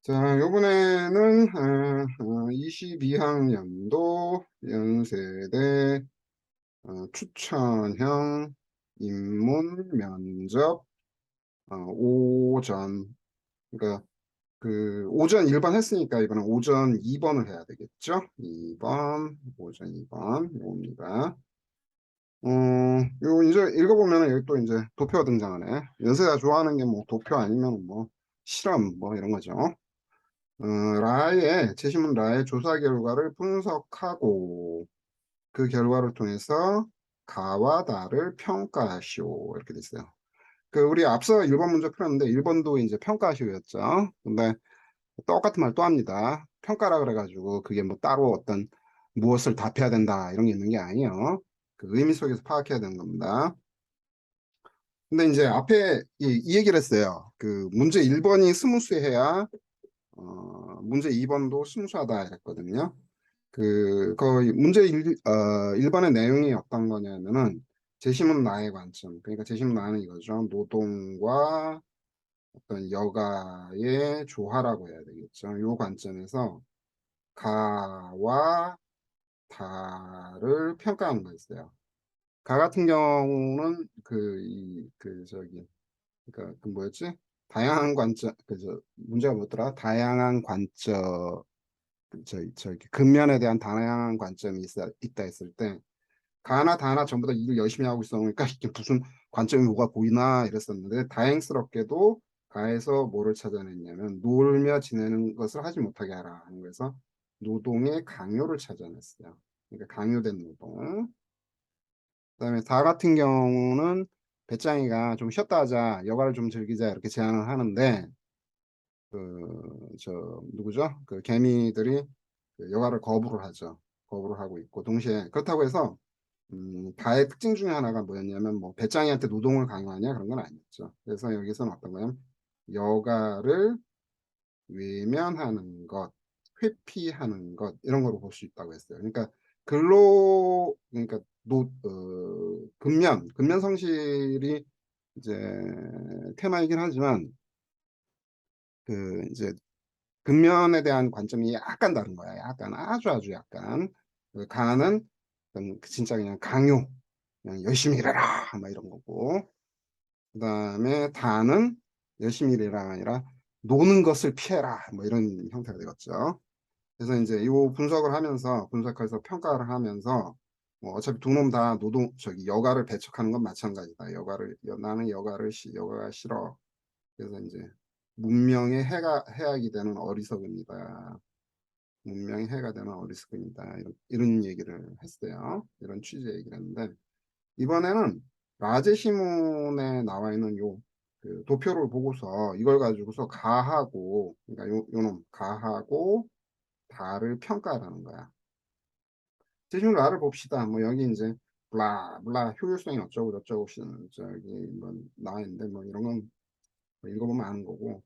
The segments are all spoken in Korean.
자, 요번에는 22학년도 연세대 추천형 인문 면접 오전, 그러니까 그 오전 1번 했으니까 이번엔 오전 2번을 해야 되겠죠? 2번, 오전 2번 요겁니다. 요 이제 읽어보면 여기 또 이제 도표가 등장하네. 연세대가 좋아하는 게 뭐 도표 아니면 뭐 실험 뭐 이런 거죠. 제시문 라의 조사 결과를 분석하고 그 결과를 통해서 가와 다를 평가하시오. 이렇게 돼 있어요. 그 우리 앞서 1번 문제 풀었는데 1번도 이제 평가하시오였죠. 근데 똑같은 말 또 합니다. 평가라 그래가지고 그게 뭐 따로 어떤 무엇을 답해야 된다 이런 게 있는 게 아니에요. 그 의미 속에서 파악해야 되는 겁니다. 근데 이제 앞에 이 얘기를 했어요. 그 문제 1번이 스무스해야 문제 2번도 순수하다 했거든요. 거의 문제 1번의 내용이 어떤 거냐면은 재심은 나의 관점. 그러니까 재심은 나는 이거죠. 노동과 어떤 여가의 조화라고 해야 되겠죠. 이 관점에서 가와 다를 평가하는 거였어요. 가 같은 경우는 그러니까 그 뭐였지? 다양한 관점, 문제가 뭐더라? 다양한 관점, 저기 근면에 대한 다양한 관점이 있다 했을 때 가나 다나 전부 다 일을 열심히 하고 있으니까 이게 무슨 관점이 뭐가 보이나 이랬었는데 다행스럽게도 가에서 뭐를 찾아냈냐면 놀며 지내는 것을 하지 못하게 하라 하는 거에서 노동의 강요를 찾아냈어요. 그러니까 강요된 노동. 그다음에 다 같은 경우는 배짱이가 좀 쉬었다 하자, 여가를 좀 즐기자 이렇게 제안을 하는데 누구죠? 그 개미들이 그 여가를 거부를 하죠. 거부를 하고 있고 동시에 그렇다고 해서 다의 특징 중에 하나가 뭐였냐면 뭐 배짱이한테 노동을 강요하냐 그런 건 아니었죠. 그래서 여기서는 어떤 거냐면 여가를 외면하는 것, 회피하는 것 이런 거로 볼 수 있다고 했어요. 그러니까 그러니까 근면 성실이 이제 테마이긴 하지만 그 이제 근면에 대한 관점이 약간 다른 거야. 약간 아주 약간 그 가는 진짜 그냥 강요, 그냥 열심히 일해라 막 이런 거고 그다음에 다는 열심히 일해라가 아니라 노는 것을 피해라 뭐 이런 형태가 되겠죠. 그래서 이제 이 분석해서 평가를 하면서 뭐 어차피 두 놈 다 여가를 배척하는 건 마찬가지다. 나는 여가가 싫어. 그래서 이제 문명의 해악이 되는 어리석음이다. 문명의 해가 되는 어리석음이다. 이런 얘기를 했어요. 이런 취지의 얘기를 했는데 이번에는 라제시문에 나와 있는 그 도표를 보고서 이걸 가지고서 그러니까 요놈 가하고 다를 평가하라는 거야. 대충 라를 봅시다. 뭐 여기 이제 블라 효율성이 어쩌고 저쩌고 저기 뭐 나와 있는데 뭐 이런 건뭐 읽어보면 아는 거고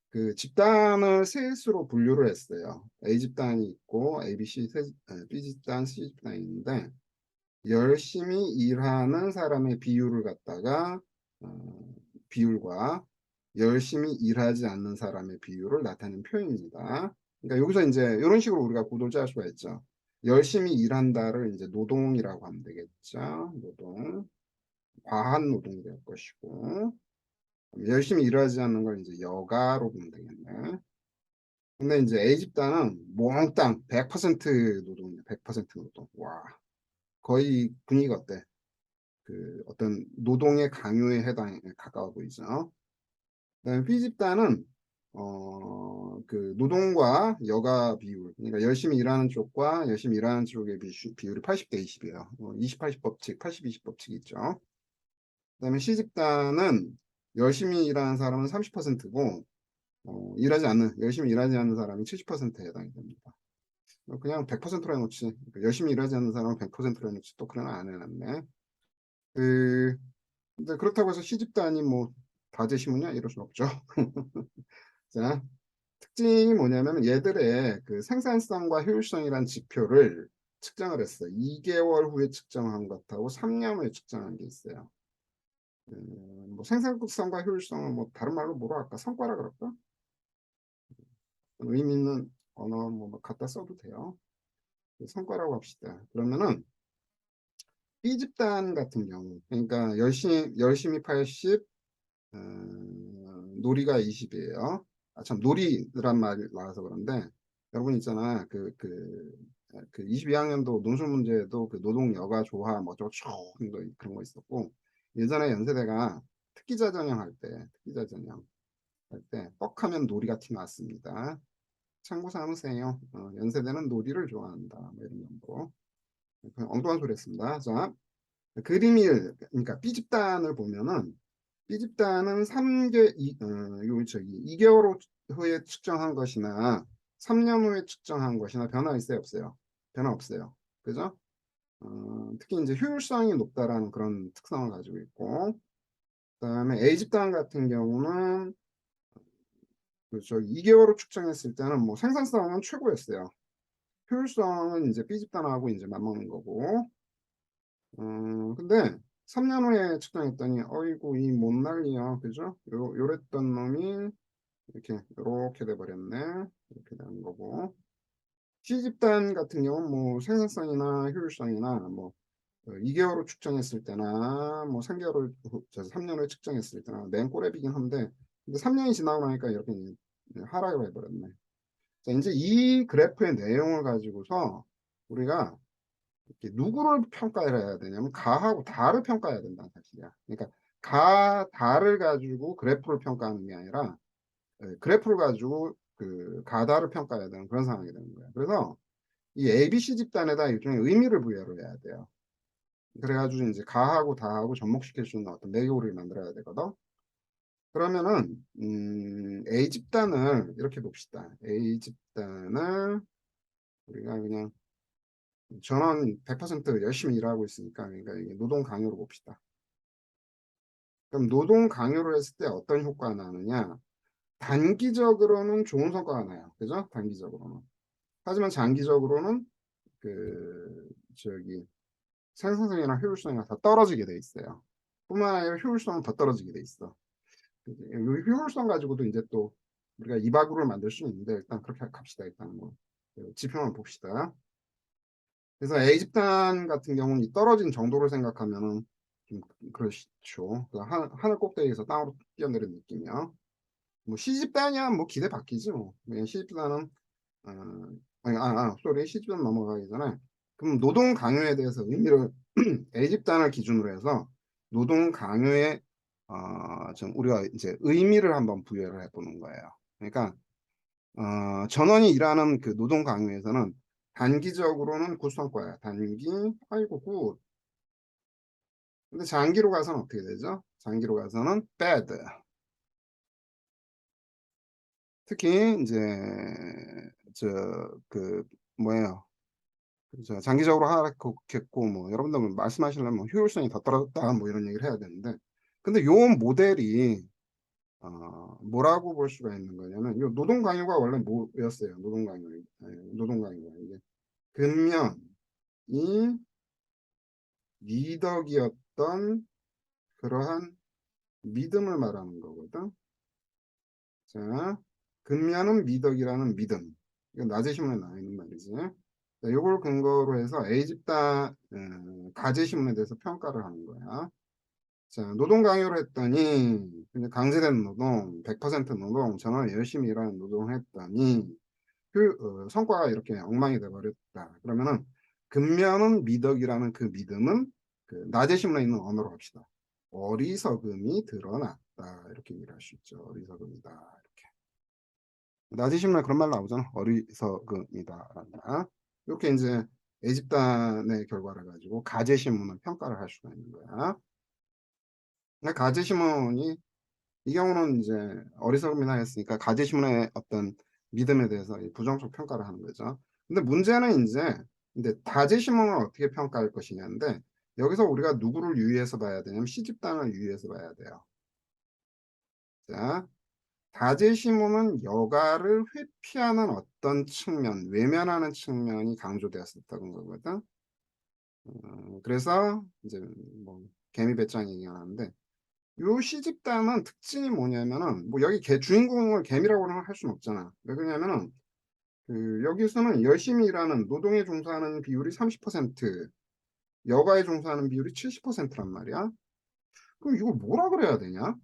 그 집단을 셋으로 분류를 했어요. A 집단이 있고 A, B, B 집단, C 집단이 있는데 열심히 일하는 사람의 비율을 갖다가 비율과 열심히 일하지 않는 사람의 비율을 나타내는 표현입니다. 그러니까 여기서 이제 이런 식으로 우리가 구도를 짤 수가 있죠. 열심히 일한다를 이제 노동이라고 하면 되겠죠. 노동, 과한 노동이 될 것이고 열심히 일하지 않는 걸 이제 여가로 보면 되겠네. 근데 이제 A 집단은 몽땅 100% 노동이야. 100% 노동. 와, 거의 분위기가 어때? 그 어떤 노동의 강요에 해당에 가까워 보이죠. 그다음에 B 집단은 그 노동과 여가 비율, 그러니까 열심히 일하는 쪽과 열심히 일하는 쪽의 비율이 80대 20이에요. 20-80 법칙, 80-20 법칙이 있죠. 그다음에 C 집단은 열심히 일하는 사람은 30%고 열심히 일하지 않는 사람이 70%에 해당이 됩니다. 그냥 100%로 해놓지. 그러니까 열심히 일하지 않는 사람은 100%로 해놓지. 또 그런 안 해놨네. 그, 근데 그렇다고 해서 시집단이 뭐 다 되시면요? 이럴 순 없죠. 자, 특징이 뭐냐면 얘들의 그 생산성과 효율성이란 지표를 측정을 했어요. 2개월 후에 측정한 것하고 3년 후에 측정한 게 있어요. 뭐 생산성과 효율성은 뭐 다른 말로 뭐로 할까? 성과라 그럴까? 의미 있는 언어 뭐 갖다 써도 돼요. 성과라고 합시다. 그러면은 B집단 같은 경우, 그러니까 열심히 80, 놀이가 20이에요. 아, 참, 놀이란 말이 나와서 그런데, 여러분 있잖아. 그 22학년도 논술 문제도 그 노동 여가 조화 뭐 어쩌고 그런 거 있었고, 예전에 연세대가 특기자 전형 할 때, 뻑하면 놀이가 티 나왔습니다. 참고 삼으세요. 연세대는 놀이를 좋아한다. 뭐 이런 정도. 그냥 엉뚱한 소리 했습니다. 자, 그림이, 그러니까 B집단을 보면은, B집단은 2개월 후에 측정한 것이나 3년 후에 측정한 것이나 변화 있어요, 없어요? 변화 없어요. 그죠? 특히 이제 효율성이 높다라는 그런 특성을 가지고 있고, 그다음에 A집단 같은 경우는 그저 2개월 후 측정했을 때는 뭐 생산성은 최고였어요. 효율성은 이제 B집단하고 이제 맞먹는 거고, 근데 3년 후에 측정했더니 어이구 이 못 난리야, 그죠? 요랬던 놈이 이렇게 돼버렸네. 이렇게 되는 거고, C집단 같은 경우는 뭐 생산성이나 효율성이나 뭐 2개월 후 측정했을 때나 뭐 3년 후에 측정했을 때나 맨 꼬레비긴 한데, 근데 3년이 지나고 나니까 이렇게 이제 하락을 해버렸네. 자, 이제 이 그래프의 내용을 가지고서 우리가 이렇게 누구를 평가를 해야 되냐면 가하고 다를 평가해야 된다는 사실이야. 그러니까 가, 다를 가지고 그래프를 평가하는 게 아니라 그래프를 가지고 그 가다를 평가해야 되는 그런 상황이 되는 거야. 그래서 이 ABC 집단에다 일종의 의미를 부여를 해야 돼요. 그래가지고 이제 가하고 다하고 접목시킬 수 있는 어떤 내용을 만들어야 되거든. 그러면은 A 집단을 이렇게 봅시다. A 집단을 우리가 그냥 전원 100% 열심히 일하고 있으니까 그러니까 이게 노동 강요로 봅시다. 그럼 노동 강요를 했을 때 어떤 효과가 나느냐? 단기적으로는 좋은 성과가 나요. 그죠? 단기적으로는. 하지만 장기적으로는 그 저기 생산성이나 효율성이 다 떨어지게 돼 있어요. 뿐만 아니라 효율성은 더 떨어지게 돼 있어. 이 효율성 가지고도 이제 또 우리가 이바구를 만들 수 있는데 일단 그렇게 갑시다. 일단 뭐 지표만 봅시다. 그래서 A 집단 같은 경우는 이 떨어진 정도를 생각하면은 좀 그렇죠. 그 하늘 꼭대기에서 땅으로 뛰어내린 느낌이야. 뭐 C 집단이야 뭐 기대 바뀌지 뭐. C 집단은 어, 쏘리 C 집단 넘어가기 전에 그럼 노동 강요에 대해서 의미를 A 집단을 기준으로 해서 노동 강요에 좀 우리가 이제 의미를 한번 부여를 해보는 거예요. 그러니까 전원이 일하는 그 노동 강요에서는 단기적으로는 굿성과야. 아이고 굿. 근데 장기로 가서는 어떻게 되죠? 장기로 가서는 bad. 특히 이제 그 뭐예요? 장기적으로 하락했고 뭐 여러분들 말씀하시려면 효율성이 더 떨어졌다 뭐 이런 얘기를 해야 되는데, 근데 요 모델이 뭐라고 볼 수가 있는 거냐면 요 노동 강요가 원래 뭐였어요? 노동 강요가 이게 근면이 미덕이었던 그러한 믿음을 말하는 거거든. 자, 근면은 미덕이라는 믿음. 이건 낮에 신문에 나와 있는 말이지. 자, 요걸 근거로 해서 A집단 가제 신문에 대해서 평가를 하는 거야. 자, 노동 강요를 했더니 그냥 강제된 노동, 100% 노동, 정말 열심히 일하는 노동을 했더니 성과가 이렇게 엉망이 돼버렸다. 그러면은 근면은 미덕이라는 그 믿음은 그 낮에 신문에 있는 언어로 합시다. 어리석음이 드러났다. 이렇게 얘기를 할 수 있죠. 어리석음이다. 이렇게. 낮에 신문에 그런 말 나오잖아. 어리석음이다란다. 이렇게 이제 에집단의 결과를 가지고 가제 신문을 평가를 할 수가 있는 거야. 근데 가제 신문이 이 경우는 이제 어리석음이나 했으니까 가제 신문의 어떤 믿음에 대해서 부정적 평가를 하는 거죠. 근데 문제는 이제 근데 다제 신문을 어떻게 평가할 것이냐인데, 여기서 우리가 누구를 유의해서 봐야 되냐면 시집단을 유의해서 봐야 돼요. 자, 다제 신문은 여가를 회피하는 어떤 측면, 외면하는 측면이 강조되었었다는 거거든. 그래서 이제 뭐 개미 배짱 얘기가 나는데 요 시집단은 특징이 뭐냐면은 뭐 여기 주인공을 개미라고는 할 수는 없잖아. 왜 그러냐면은 여기서는 열심히 일하는 노동에 종사하는 비율이 30%, 여가에 종사하는 비율이 70%란 말이야. 그럼 이걸 뭐라 그래야 되냐?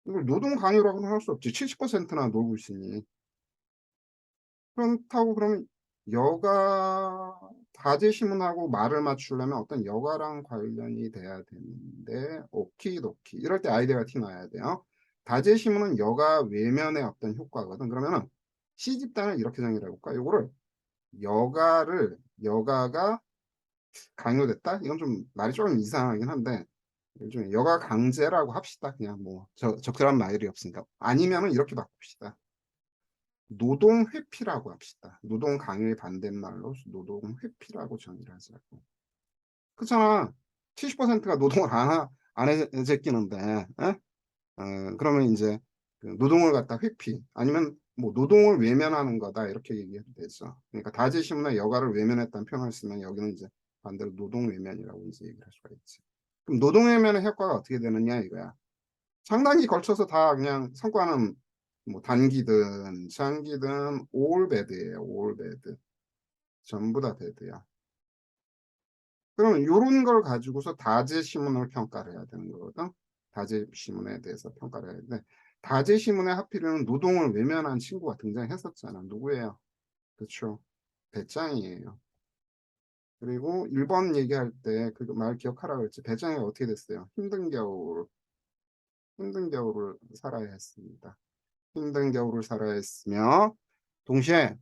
이걸 노동 강요라고는 할 수 없지. 70%나 놀고 있으니. 그렇다고 그러면 여가 다재시문하고 말을 맞추려면 어떤 여가랑 관련이 돼야 되는데 오키도키 이럴 때 아이디어가 튀어나와야 돼요. 다재시문은 여가 외면의 어떤 효과거든. 그러면은 시집단을 이렇게 정의를 해볼까? 요거를 여가가 강요됐다? 이건 좀 말이 조금 이상하긴 한데 요즘 여가 강제라고 합시다. 그냥 뭐 적절한 말이 없으니까 아니면은 이렇게 바꿉시다. 노동 회피라고 합시다. 노동 강요의 반대말로 노동 회피라고 정의를 하자고. 그렇잖아. 70%가 노동을 안 제끼는데, 에? 그러면 이제 그 노동을 갖다 회피, 아니면 뭐 노동을 외면하는 거다 이렇게 얘기해도 되죠. 그러니까 다재시문에 여가를 외면했다는 표현을 쓰면 여기는 이제 반대로 노동 외면이라고 이제 얘기를 할 수가 있지. 그럼 노동 외면의 효과가 어떻게 되느냐 이거야. 상당히 걸쳐서 다 그냥 성과는 뭐 단기든 장기든 올 배드예요. 올 배드. 전부 다 배드야. 그러면 이런 걸 가지고서 다재시문을 평가를 해야 되는 거거든. 다재시문에 대해서 평가를 해야 되는데 다재시문에 하필이면 노동을 외면한 친구가 등장했었잖아. 누구예요? 그렇죠. 배짱이에요. 그리고 1번 얘기할 때 그 말 기억하라 그랬지. 배짱이가 어떻게 됐어요? 힘든 겨울을 살아야 했습니다. 힘든 겨울을 살아야 했으며 동시에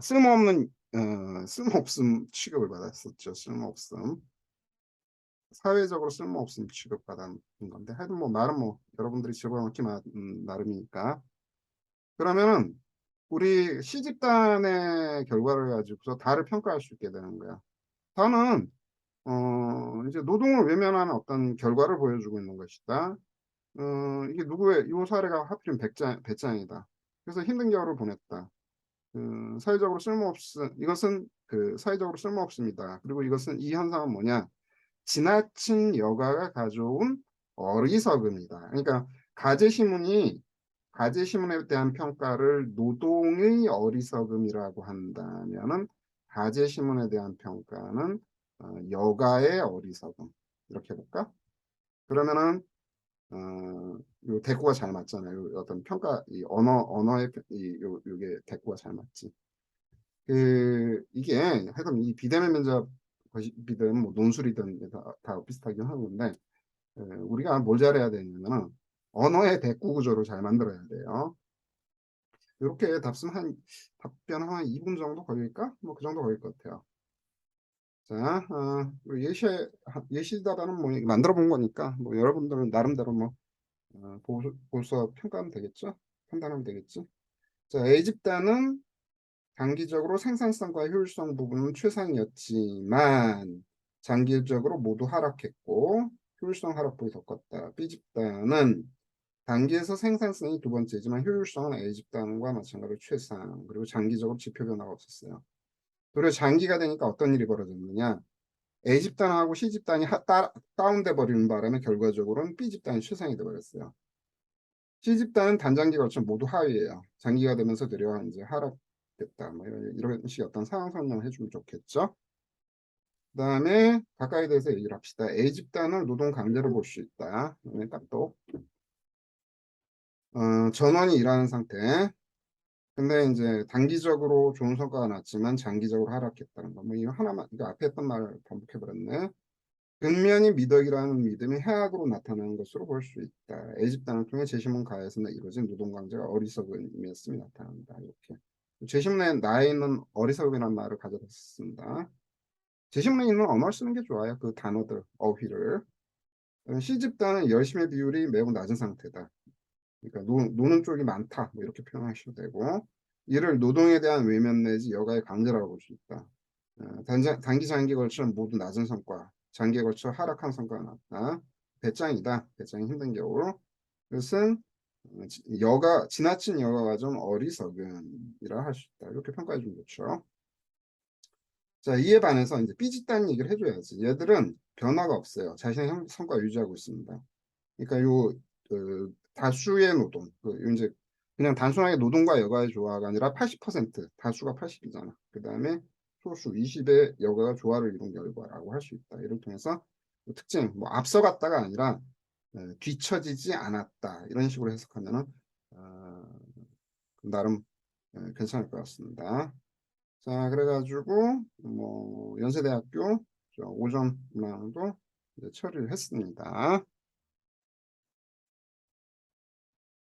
쓸모없음 취급을 받았었죠. 쓸모없음. 사회적으로 쓸모없음 취급받은 건데 하여튼 뭐 말은 뭐 여러분들이 집어넣기 나름이니까. 그러면은 우리 시집단의 결과를 가지고서 다를 평가할 수 있게 되는 거야. 다는 이제 노동을 외면하는 어떤 결과를 보여주고 있는 것이다. 이게 이 사례가 하필이면 배짱이다. 그래서 힘든 겨울을 보냈다. 이것은 사회적으로 쓸모없습니다. 그리고 이 현상은 뭐냐? 지나친 여가가 가져온 어리석음이다. 그러니까 가제시문이 가제시문에 대한 평가를 노동의 어리석음이라고 한다면은 가제시문에 대한 평가는 여가의 어리석음 이렇게 해볼까? 그러면은 요 대꾸가 잘 맞잖아요. 어떤 평가 이 언어의 요게 대꾸가 잘 맞지. 이게 하여튼 이 비대면 면접이든 뭐 논술이든 다 비슷하긴 하는데 우리가 뭘 잘해야 되냐면은 언어의 대꾸 구조를 잘 만들어야 돼요. 이렇게 답변 한 2분 정도 걸릴까? 뭐 그 정도 걸릴 것 같아요. 자, 우리 예시답안은 뭐 만들어 본 거니까 뭐 여러분들은 나름대로 뭐 보고서 평가하면 되겠죠? 판단하면 되겠지? 자, A집단은 단기적으로 생산성과 효율성 부분은 최상이었지만 장기적으로 모두 하락했고 효율성 하락폭이 더 컸다. B집단은 단기에서 생산성이 두 번째지만 효율성은 A집단과 마찬가지로 최상 그리고 장기적으로 지표 변화가 없었어요. 도리어 장기가 되니까 어떤 일이 벌어졌느냐. A집단하고 C집단이 다운돼 버리는 바람에 결과적으로는 B집단이 최상이 돼버렸어요. C집단은 단장기 거쳐 모두 하위예요. 장기가 되면서 내려와 이제 하락됐다. 뭐 이런 식의 어떤 상황 설명을 해주면 좋겠죠. 그다음에 가까이 대해서 얘기를 합시다. A집단을 노동 강제로 볼 수 있다. 또 전원이 일하는 상태. 근데 이제 단기적으로 좋은 성과가 났지만 장기적으로 하락했다는 거. 뭐 이거 하나만 이거 앞에 했던 말 반복해버렸네. 근면이 미덕이라는 믿음이 해악으로 나타나는 것으로 볼 수 있다. A집단을 통해 제시문 가에서 이루어진 노동강제가 어리석음이었음이 나타난다. 이렇게. 제시문에 나에 있는 어리석음이라는 말을 가져다 씁니다. 제시문에 있는 언어를 쓰는 게 좋아요. 그 단어들, 어휘를. C집단은 열심의 비율이 매우 낮은 상태다. 그러니까 노는 쪽이 많다. 뭐 이렇게 표현하셔도 되고 이를 노동에 대한 외면 내지 여가의 강제라고 볼 수 있다. 단기 장기 걸쳐 모두 낮은 성과, 장기에 걸쳐 하락한 성과가 났다. 배짱이다. 배짱이 힘든 겨울. 그것은 지나친 여가가 좀 어리석음이라 할 수 있다. 이렇게 평가해 주면 좋죠. 자, 이에 반해서 이제 삐짓다는 얘기를 해줘야지. 얘들은 변화가 없어요. 자신의 성과 유지하고 있습니다. 그러니까 그 다수의 노동, 이제 그냥 단순하게 노동과 여가의 조화가 아니라 80%, 다수가 80이잖아. 그 다음에 소수 20의 여가가 조화를 이룬 결과라고 할 수 있다. 이를 통해서 특징, 뭐 앞서갔다가 아니라 뒤처지지 않았다. 이런 식으로 해석하면은 어, 나름 괜찮을 것 같습니다. 자, 그래가지고 뭐 연세대학교 오전 문항도 이제 처리를 했습니다.